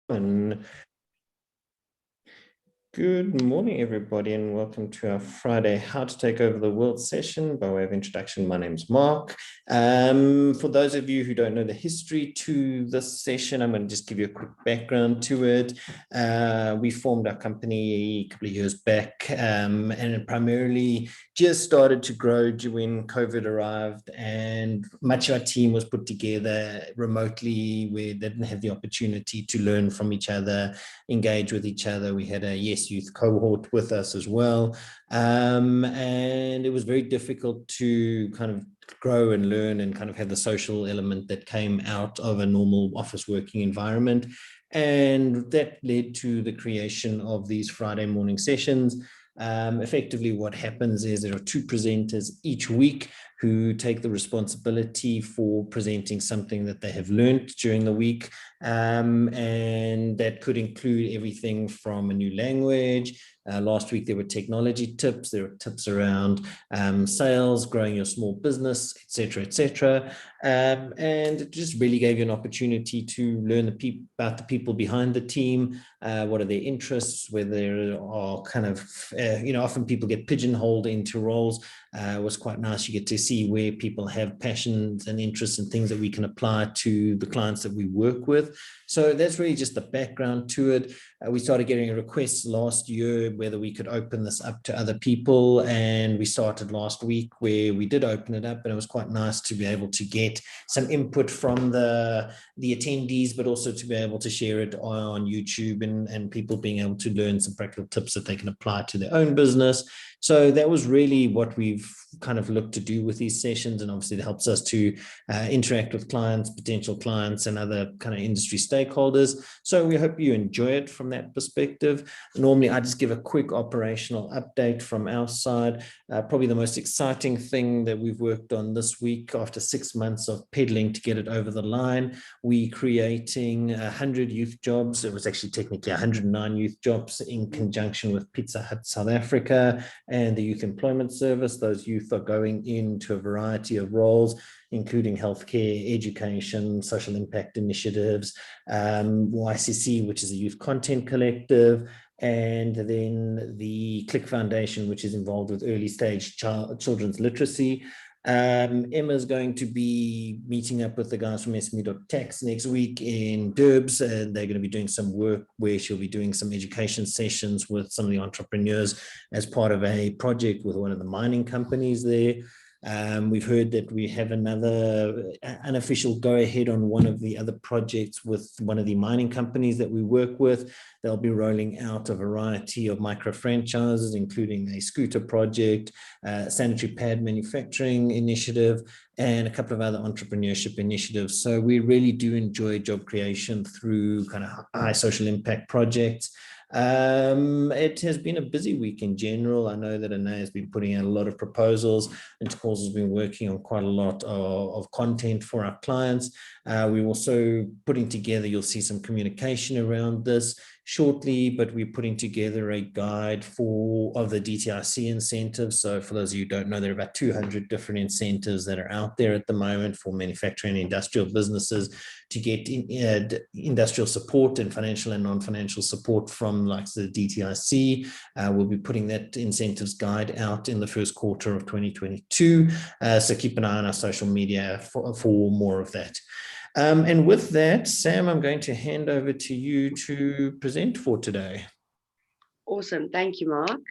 And good morning, everybody, and welcome to our Friday How to Take Over the World session. By way of introduction, my name's Mark. For those of you who don't know the history to this session, I'm going to just give you a quick background to it. We formed our company a couple of years back, and it primarily just started to grow when COVID arrived, and much of our team was put together remotely where they didn't have the opportunity to learn from each other, engage with each other. We had a Yes Youth cohort with us as well. And it was very difficult to kind of grow and learn and kind of have the social element that came out of a normal office working environment. And that led to the creation of these Friday morning sessions. Effectively, what happens is there are two presenters each week who take the responsibility for presenting something that they have learned during the week. And that could include everything from a new language. Last week, there were technology tips. There were tips around sales, growing your small business, etc., etc. And it just really gave you an opportunity to learn about the people behind the team, what are their interests, where there are kind of, often people get pigeonholed into roles. It was quite nice. You get to see where people have passions and interests and things that we can apply to the clients that we work with. So that's really just the background to it. We started getting requests last year whether we could open this up to other people. And we started last week where we did open it up, and it was quite nice to be able to get some input from the attendees, but also to be able to share it on YouTube and people being able to learn some practical tips that they can apply to their own business. So that was really what we've kind of looked to do with these sessions. And obviously it helps us to interact with clients, potential clients, and other kind of industry stakeholders. So we hope you enjoy it from that perspective. Normally, I just give a quick operational update from our side. Probably the most exciting thing that we've worked on this week after 6 months of peddling to get it over the line, we creating 100 youth jobs. It was actually technically 109 youth jobs in conjunction with Pizza Hut South Africa and the Youth Employment Service. Those youth are going into a variety of roles, including healthcare, education, social impact initiatives, YCC, which is a youth content collective, and then the Click Foundation, which is involved with early stage children's literacy. Emma's going to be meeting up with the guys from SME.tax next week in Durbs, and they're going to be doing some work where she'll be doing some education sessions with some of the entrepreneurs as part of a project with one of the mining companies there. We've heard that we have another unofficial go-ahead on one of the other projects with one of the mining companies that we work with. They'll be rolling out a variety of micro franchises, including a scooter project, sanitary pad manufacturing initiative, and a couple of other entrepreneurship initiatives. So we really do enjoy job creation through kind of high social impact projects. It has been a busy week in general. I know that Anay has been putting out a lot of proposals, and Nicole has been working on quite a lot of content for our clients. We're also putting together, you'll see some communication around this shortly, but we're putting together a guide of the DTIC incentives. So for those of you who don't know, there are about 200 different incentives that are out there at the moment for manufacturing and industrial businesses to get industrial support and financial and non-financial support from like the DTIC. We'll be putting that incentives guide out in the first quarter of 2022. So keep an eye on our social media for more of that. And with that, Sam, I'm going to hand over to you to present for today. Awesome. Thank you, Mark.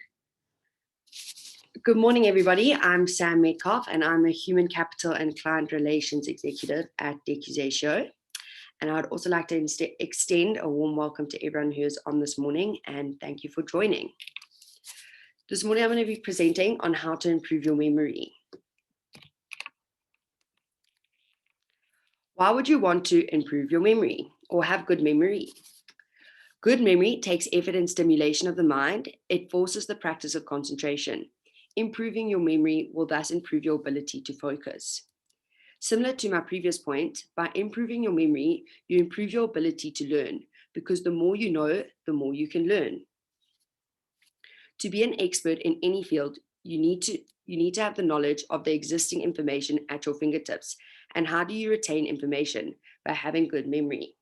Good morning, everybody. I'm Sam Metcalfe, and I'm a Human Capital and Client Relations Executive at Decusatio. And I'd also like to extend a warm welcome to everyone who is on this morning, and thank you for joining. This morning, I'm going to be presenting on how to improve your memory. Why would you want to improve your memory or have good memory? Good memory takes effort and stimulation of the mind. It forces the practice of concentration. Improving your memory will thus improve your ability to focus. Similar to my previous point, by improving your memory, you improve your ability to learn, because the more you know, the more you can learn. To be an expert in any field, you need to have the knowledge of the existing information at your fingertips. And how do you retain information? By having good memory.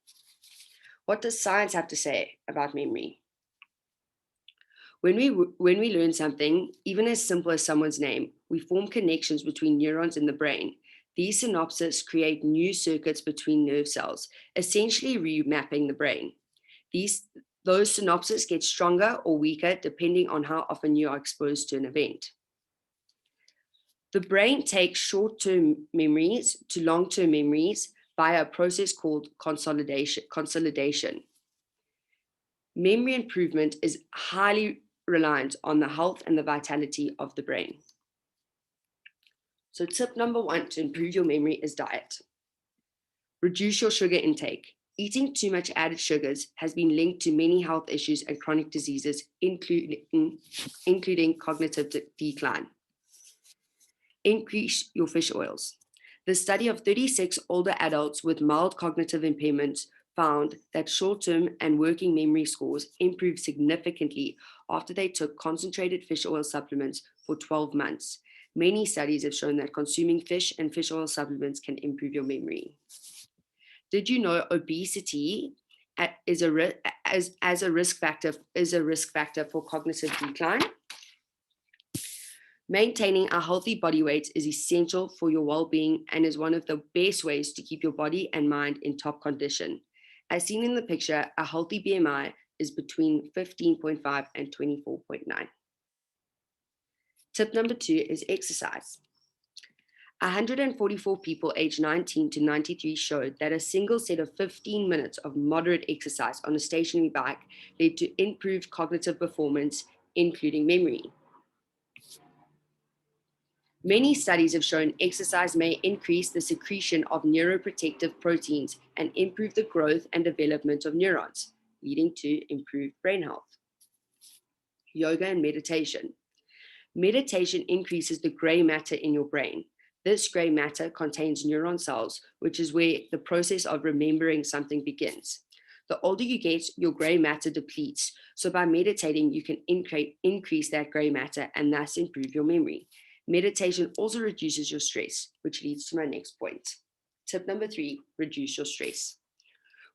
What does science have to say about memory? When we learn something, even as simple as someone's name, we form connections between neurons in the brain. These synapses create new circuits between nerve cells, essentially remapping the brain. Those synapses get stronger or weaker depending on how often you are exposed to an event. The brain takes short-term memories to long-term memories via a process called consolidation. Memory improvement is highly reliant on the health and the vitality of the brain. So tip number 1 to improve your memory is diet. Reduce your sugar intake. Eating too much added sugars has been linked to many health issues and chronic diseases, including cognitive decline. Increase your fish oils. The study of 36 older adults with mild cognitive impairments found that short-term and working memory scores improved significantly after they took concentrated fish oil supplements for 12 months. Many studies have shown that consuming fish and fish oil supplements can improve your memory. Did you know obesity is a risk factor for cognitive decline? Maintaining a healthy body weight is essential for your well-being and is one of the best ways to keep your body and mind in top condition. As seen in the picture, a healthy BMI is between 15.5 and 24.9. Tip number 2 is exercise. 144 people aged 19 to 93 showed that a single set of 15 minutes of moderate exercise on a stationary bike led to improved cognitive performance, including memory. Many studies have shown exercise may increase the secretion of neuroprotective proteins and improve the growth and development of neurons, leading to improved brain health. Yoga and meditation. Meditation increases the gray matter in your brain. This gray matter contains neuron cells, which is where the process of remembering something begins. The older you get, your gray matter depletes. So by meditating, you can increase that gray matter and thus improve your memory. Meditation also reduces your stress, which leads to my next point. Tip number 3, reduce your stress.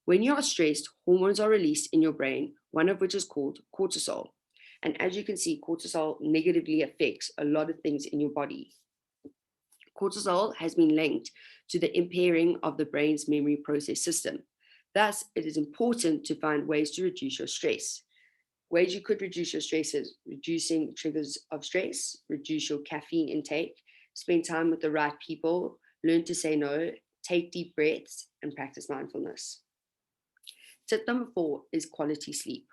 When you are stressed, hormones are released in your brain, one of which is called cortisol. And as you can see, cortisol negatively affects a lot of things in your body. Cortisol has been linked to the impairing of the brain's memory process system. Thus, it is important to find ways to reduce your stress. Ways you could reduce your stress is reducing triggers of stress, reduce your caffeine intake, spend time with the right people, learn to say no, take deep breaths, and practice mindfulness. Tip number 4 is quality sleep.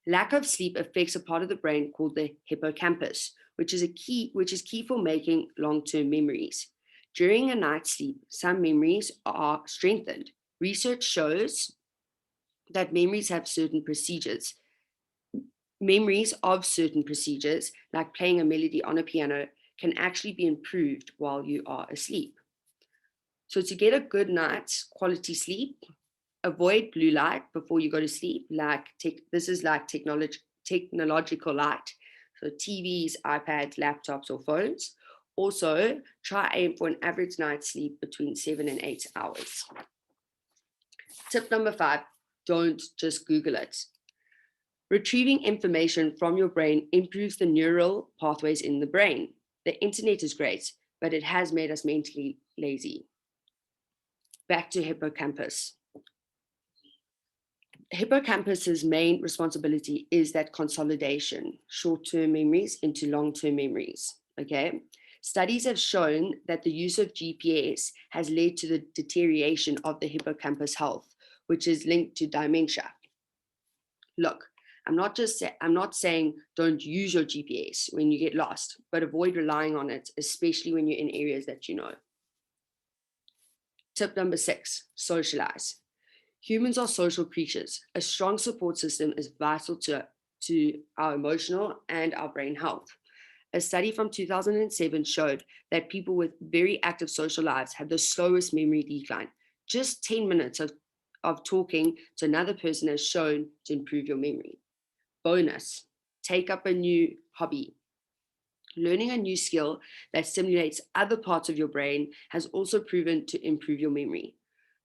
Lack of sleep affects a part of the brain called the hippocampus, which is key for making long-term memories. During a night's sleep, some memories are strengthened. Research shows that memories of certain procedures, like playing a melody on a piano, can actually be improved while you are asleep. So to get a good night's quality sleep, avoid blue light before you go to sleep. This is like technological light, so TVs, iPads, laptops, or phones. Also, try aim for an average night's sleep between 7 and 8 hours. Tip number 5, don't just Google it. Retrieving information from your brain improves the neural pathways in the brain. The internet is great, but it has made us mentally lazy. Back to hippocampus. Hippocampus's main responsibility is that consolidation, short-term memories into long-term memories, okay? Studies have shown that the use of GPS has led to the deterioration of the hippocampus health, which is linked to dementia. Look, I'm not saying don't use your GPS when you get lost, but avoid relying on it, especially when you're in areas that you know. Tip number 6, socialize. Humans are social creatures. A strong support system is vital to our emotional and our brain health. A study from 2007 showed that people with very active social lives have the slowest memory decline. Just 10 minutes of talking to another person has shown to improve your memory. Bonus, take up a new hobby. Learning a new skill that stimulates other parts of your brain has also proven to improve your memory.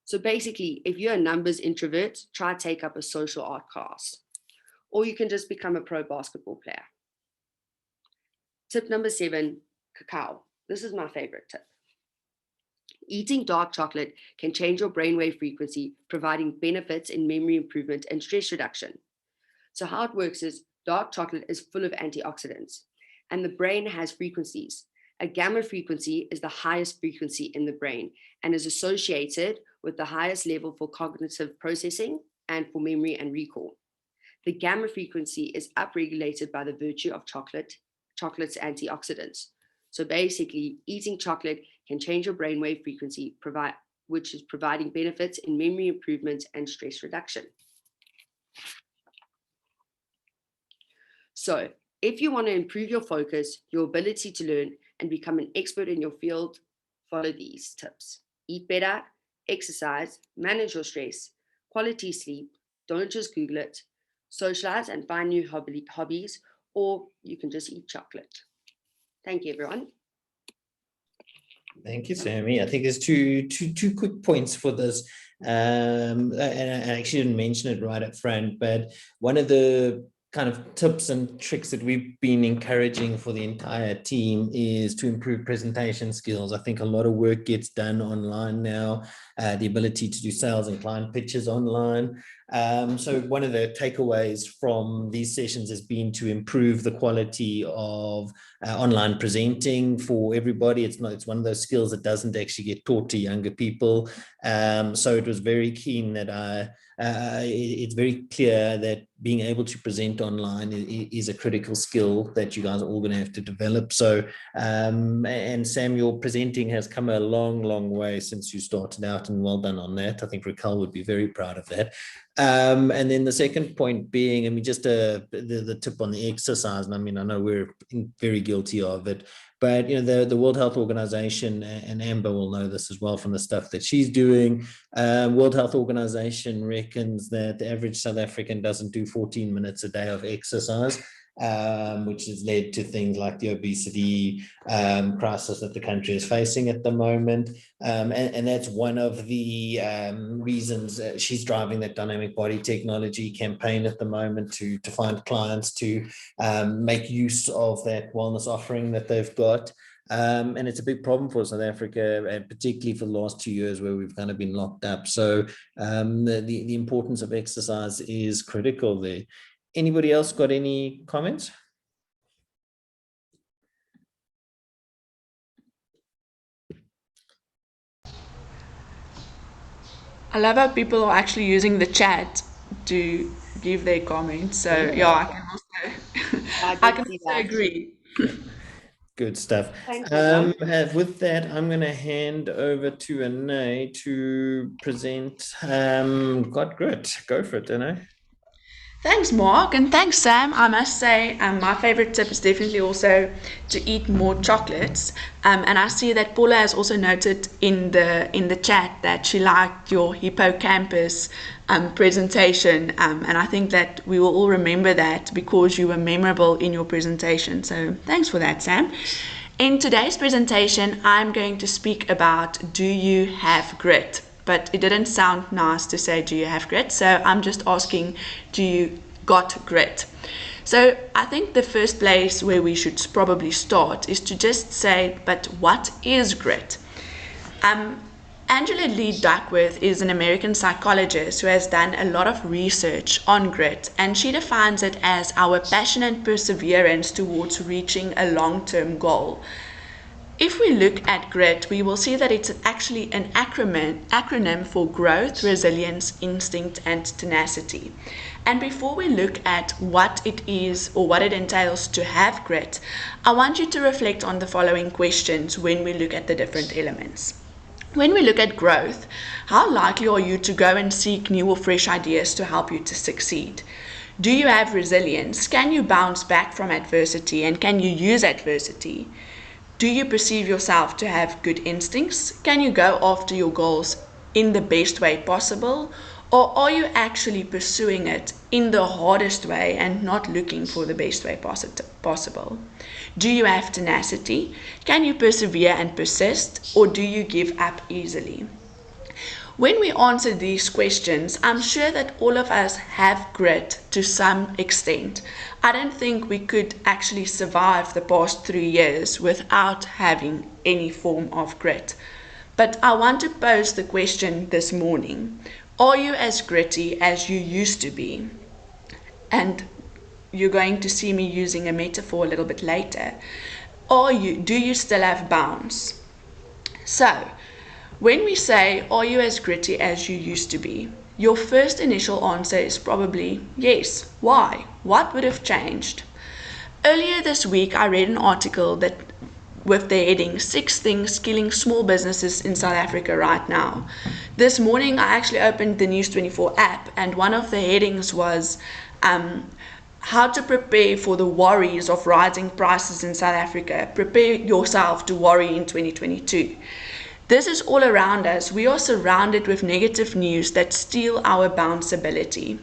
So basically, if you're a numbers introvert, try take up a social art class, or you can just become a pro basketball player. Tip number 7, cacao. This is my favorite tip. Eating dark chocolate can change your brainwave frequency, providing benefits in memory improvement and stress reduction. So how it works is dark chocolate is full of antioxidants, and the brain has frequencies. A gamma frequency is the highest frequency in the brain and is associated with the highest level for cognitive processing and for memory and recall. The gamma frequency is upregulated by the virtue of chocolate's antioxidants. So basically, eating chocolate can change your brainwave frequency, which is providing benefits in memory improvement and stress reduction. So if you want to improve your focus, your ability to learn, and become an expert in your field, follow these tips. Eat better, exercise, manage your stress, quality sleep, don't just Google it, socialize and find new hobbies, or you can just eat chocolate. Thank you, everyone. Thank you, Sammy. I think there's two quick points for this. And I actually didn't mention it right up front, but one of the kind of tips and tricks that we've been encouraging for the entire team is to improve presentation skills. I think a lot of work gets done online now, the ability to do sales and client pitches online. So one of the takeaways from these sessions has been to improve the quality of online presenting for everybody. It's one of those skills that doesn't actually get taught to younger people. So it was very keen that it's very clear that being able to present online is a critical skill that you guys are all going to have to develop. So, and Sam, your presenting has come a long way since you started out, and well done on that. I think Raquel would be very proud of that. And then the second point being, I mean, just the tip on the exercise, and I mean, I know we're very guilty of it, but you know, the World Health Organization, and Amber will know this as well from the stuff that she's doing. World Health Organization reckons that the average South African doesn't do 14 minutes a day of exercise, which has led to things like the obesity crisis that the country is facing at the moment. And that's one of the reasons she's driving that dynamic body technology campaign at the moment to find clients to make use of that wellness offering that they've got. And it's a big problem for South Africa, and particularly for the last 2 years where we've kind of been locked up. So the importance of exercise is critical there. Anybody else got any comments? I love how people are actually using the chat to give their comments. So yeah, I can also agree. Good stuff. Thanks, with that, I'm going to hand over to Anae to present Got Grit. Go for it, Anae. Thanks, Mark, and thanks, Sam. I must say, my favorite tip is definitely also to eat more chocolates. And I see that Paula has also noted in the chat that she liked your hippocampus presentation, and I think that we will all remember that because you were memorable in your presentation. So thanks for that, Sam. In today's presentation, I'm going to speak about do you have grit? But it didn't sound nice to say, do you have grit? So I'm just asking, do you got grit? So I think the first place where we should probably start is to just say, but what is grit? Angela Lee Duckworth is an American psychologist who has done a lot of research on grit, and she defines it as our passion and perseverance towards reaching a long-term goal. If we look at grit, we will see that it's actually an acronym for growth, resilience, instinct, and tenacity. And before we look at what it is or what it entails to have grit, I want you to reflect on the following questions when we look at the different elements. When we look at growth, how likely are you to go and seek new or fresh ideas to help you to succeed? Do you have resilience? Can you bounce back from adversity, and can you use adversity? Do you perceive yourself to have good instincts? Can you go after your goals in the best way possible? Or are you actually pursuing it in the hardest way and not looking for the best way possible? Do you have tenacity? Can you persevere and persist? Or do you give up easily? When we answer these questions, I'm sure that all of us have grit to some extent. I don't think we could actually survive the past 3 years without having any form of grit. But I want to pose the question this morning. Are you as gritty as you used to be? And you're going to see me using a metaphor a little bit later. Do you still have bounce? So, when we say, are you as gritty as you used to be? Your first initial answer is probably yes. Why? What would have changed? Earlier this week, I read an article that with the heading 6 Things Killing Small Businesses in South Africa Right Now. This morning, I actually opened the News 24 app, and one of the headings was how to prepare for the worries of rising prices in South Africa. Prepare yourself to worry in 2022. This is all around us. We are surrounded with negative news that steal our bounceability.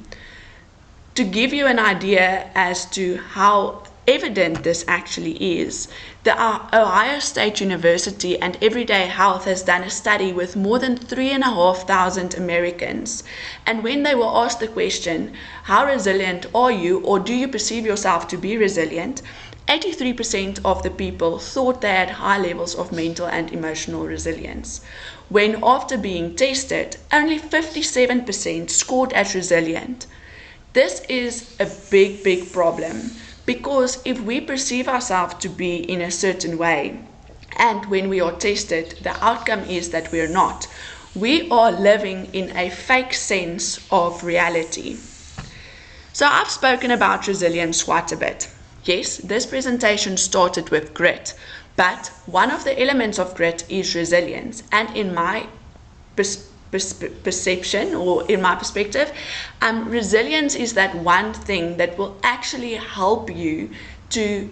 To give you an idea as to how evident this actually is, the Ohio State University and Everyday Health has done a study with more than 3,500 Americans. And when they were asked the question, how resilient are you, or do you perceive yourself to be resilient? 83% of the people thought they had high levels of mental and emotional resilience. When after being tested, only 57% scored as resilient. This is a big problem, because if we perceive ourselves to be in a certain way, and when we are tested, the outcome is that we are not, we are living in a fake sense of reality. So I've spoken about resilience quite a bit. Yes, this presentation started with grit, but one of the elements of grit is resilience. And in my perception, or in my perspective, resilience is that one thing that will actually help you to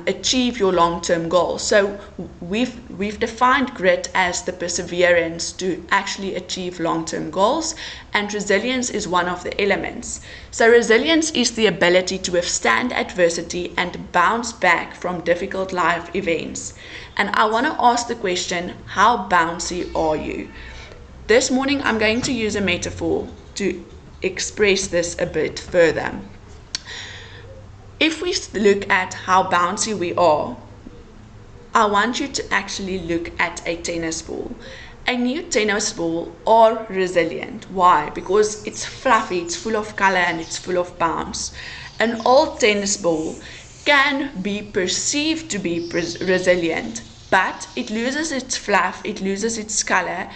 achieve your long-term goals. So we've defined grit as the perseverance to actually achieve long-term goals, and resilience is one of the elements. So resilience is the ability to withstand adversity and bounce back from difficult life events. And I want to ask the question, how bouncy are you? This morning I'm going to use a metaphor to express this a bit further. If we look at how bouncy we are, I want you to actually look at a tennis ball. A new tennis ball are resilient. Why? Because it's fluffy, it's full of color, and it's full of bounce. An old tennis ball can be perceived to be resilient, but it loses its fluff, it loses its color,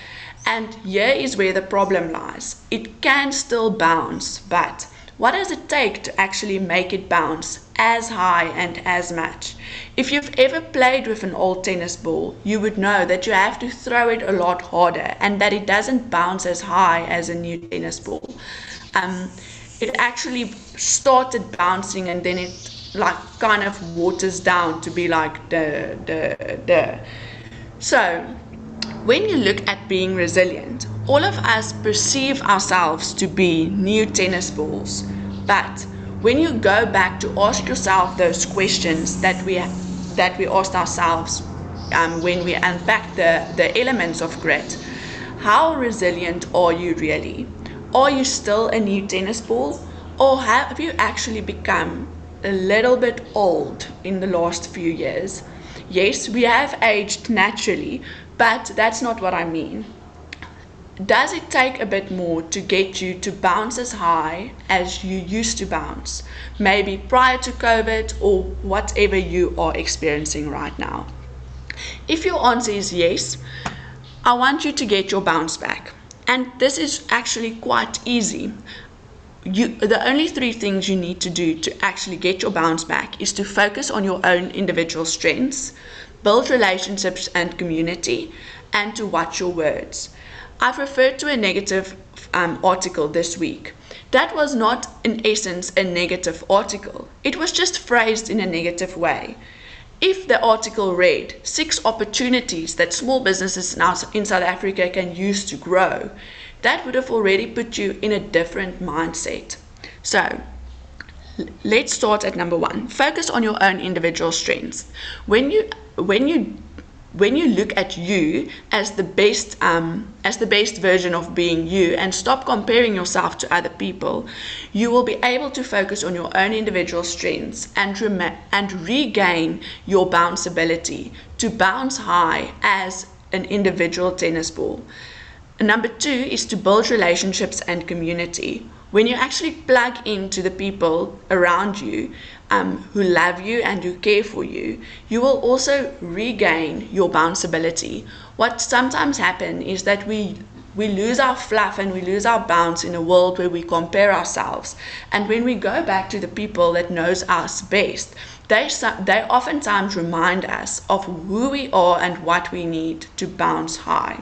and here is where the problem lies. It can still bounce, but what does it take to actually make it bounce as high and as much? If you've ever played with an old tennis ball, you would know that you have to throw it a lot harder and that it doesn't bounce as high as a new tennis ball. It actually started bouncing and then it kind of waters down to be like So when you look at being resilient, all of us perceive ourselves to be new tennis balls. But when you go back to ask yourself those questions that we asked ourselves when we unpacked the elements of grit, how resilient are you really? Are you still a new tennis ball? Or have you actually become a little bit old in the last few years? Yes, we have aged naturally, but that's not what I mean. Does it take a bit more to get you to bounce as high as you used to bounce? Maybe prior to COVID or whatever you are experiencing right now. If your answer is yes, I want you to get your bounce back. And this is actually quite easy. The only 3 things you need to do to actually get your bounce back is to focus on your own individual strengths, build relationships and community, and to watch your words. I've referred to a negative article this week. That was not, in essence, a negative article. It was just phrased in a negative way. If the article read 6 opportunities that small businesses now in South Africa can use to grow, that would have already put you in a different mindset. So, let's start at number 1. Focus on your own individual strengths. When you when you look at you as the best version of being you and stop comparing yourself to other people, you will be able to focus on your own individual strengths and regain your bounceability to bounce high as an individual tennis ball. Number 2 is to build relationships and community. When you actually plug into the people around you who love you and who care for you, you will also regain your bounceability. What sometimes happens is that we lose our fluff and we lose our bounce in a world where we compare ourselves. And when we go back to the people that knows us best, they oftentimes remind us of who we are and what we need to bounce high.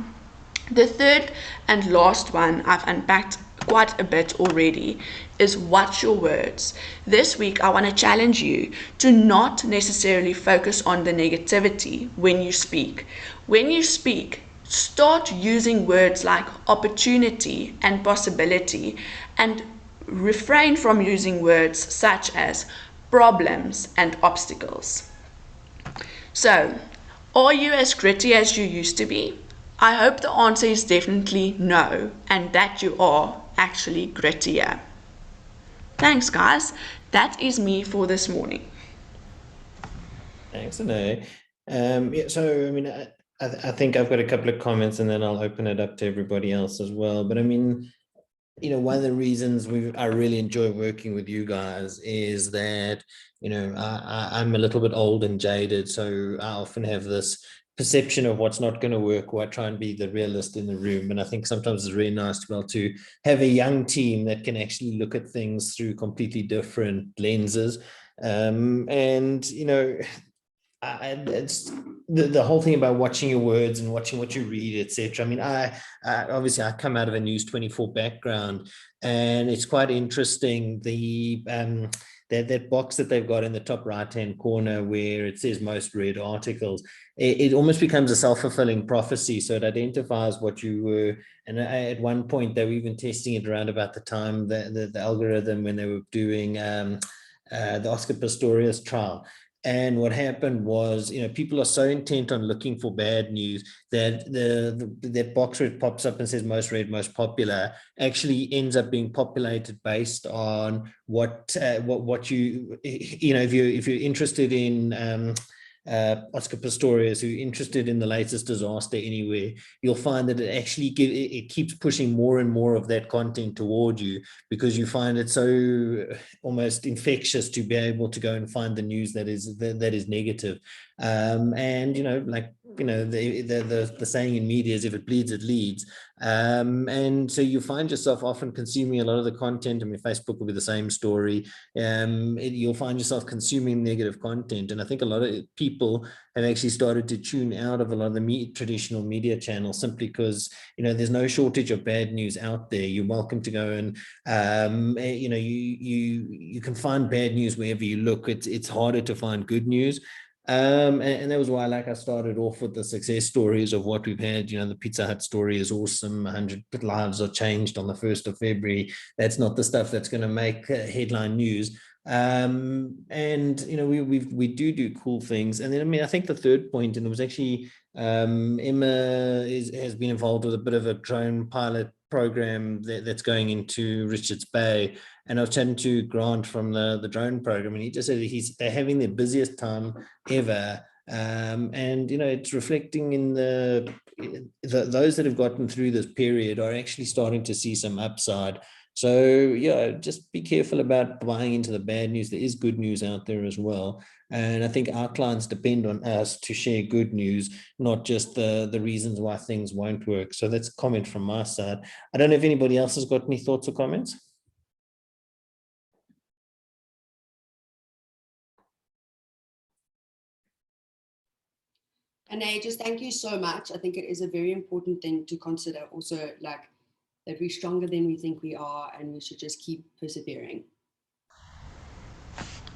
The third and last one I've unpacked quite a bit already is watch your words. This week I want to challenge you to not necessarily focus on the negativity when you speak. When you speak, start using words like opportunity and possibility, and refrain from using words such as problems and obstacles. So, are you as gritty as you used to be? I hope the answer is definitely no, and that you are actually grittier. Thanks, guys. That is me for this morning. Thanks, Anae. Yeah, so I mean, I think I've got a couple of comments, and then I'll open it up to everybody else as well. But I mean, one of the reasons I really enjoy working with you guys is that, I'm a little bit old and jaded, so I often have this perception of what's not going to work, or I try and be the realist in the room. And I think sometimes it's really nice to be able to have a young team that can actually look at things through completely different lenses. And it's the whole thing about watching your words and watching what you read, etc. I mean, I obviously I come out of a News 24 background, and it's quite interesting that box that they've got in the top right hand corner where it says most read articles. It almost becomes a self-fulfilling prophecy. So it identifies what you were. And at one point they were even testing it around about the time the algorithm when they were doing the Oscar Pistorius trial. And what happened was, people are so intent on looking for bad news that that box where it pops up and says most read, most popular actually ends up being populated based on what you, if you're interested in Oscar Pistorius, who interested in the latest disaster anywhere, you'll find that it actually it keeps pushing more and more of that content toward you, because you find it so almost infectious to be able to go and find the news that is negative. And the saying in media is, if it bleeds, it leads. And so you find yourself often consuming a lot of the content. I mean, Facebook will be the same story. You'll find yourself consuming negative content. And I think a lot of people have actually started to tune out of a lot of the traditional media channels, simply because, there's no shortage of bad news out there. You're welcome to go and, you can find bad news wherever you look. It's harder to find good news. And that was why, like, I started off with the success stories of what we've had. The Pizza Hut story is awesome. 100 lives are changed on the 1st of February. That's not the stuff that's going to make headline news. And we do cool things. And then, I mean, I think the third point, and it was actually Emma has been involved with a bit of a drone pilot program that's going into Richards Bay. And I was chatting to Grant from the drone program, and he just said they're having their busiest time ever. And it's reflecting in those that have gotten through this period are actually starting to see some upside. So yeah, just be careful about buying into the bad news. There is good news out there as well. And I think our clients depend on us to share good news, not just the reasons why things won't work. So that's a comment from my side. I don't know if anybody else has got any thoughts or comments. And just thank you so much. I think it is a very important thing to consider also, like, that we're stronger than we think we are, and we should just keep persevering.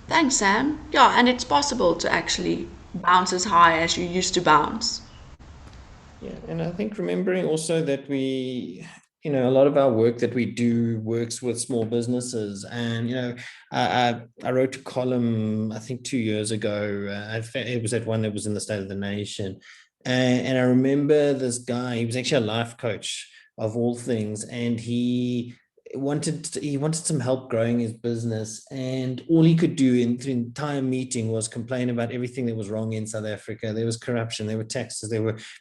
Thanks, Sam. Yeah, and it's possible to actually bounce as high as you used to bounce. Yeah, and I think remembering also that a lot of our work that we do works with small businesses. And, I wrote a column, I think 2 years ago. It was that one that was in the State of the Nation. And I remember this guy, he was actually a life coach of all things, and he wanted some help growing his business, and all he could do in the entire meeting was complain about everything that was wrong in South Africa. There was corruption, there were taxes,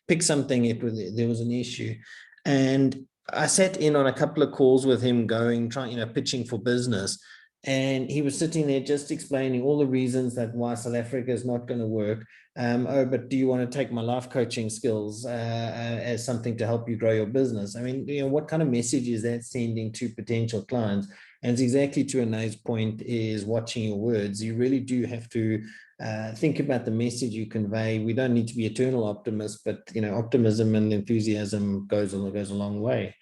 pick something, there was an issue. And I sat in on a couple of calls with him pitching for business. And he was sitting there just explaining all the reasons that why South Africa is not going to work. But do you want to take my life coaching skills as something to help you grow your business? I mean, what kind of message is that sending to potential clients? And it's exactly to Anae's point, is watching your words. You really do have to think about the message you convey. We don't need to be eternal optimists, but optimism and enthusiasm goes a long way.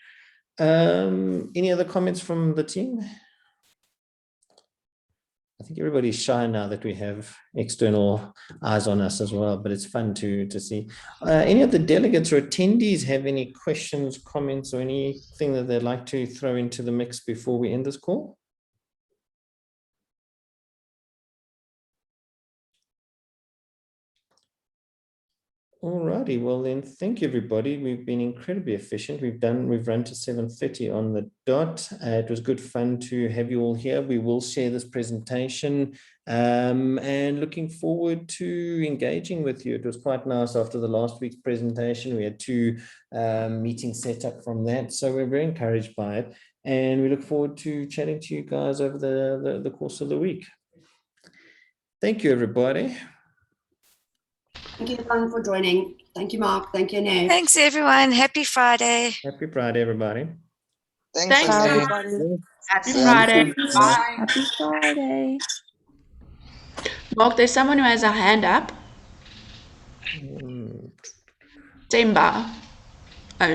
Any other comments from the team? I think everybody's shy now that we have external eyes on us as well, but it's fun to see. Any of the delegates or attendees have any questions, comments, or anything that they'd like to throw into the mix before we end this call? Alrighty, well then, thank you everybody. We've been incredibly efficient. We've run to 7:30 on the dot. It was good fun to have you all here. We will share this presentation and looking forward to engaging with you. It was quite nice after the last week's presentation. We had 2 meetings set up from that, so we're very encouraged by it, and we look forward to chatting to you guys over the course of the week. Thank you, everybody. Thank you, everyone, for joining. Thank you, Mark. Thank you, Anae. Thanks, everyone. Happy Friday. Happy Friday, everybody. Thanks, everybody. Happy Friday. Bye. Happy Friday. Mark, there's someone who has a hand up. Temba. Oh,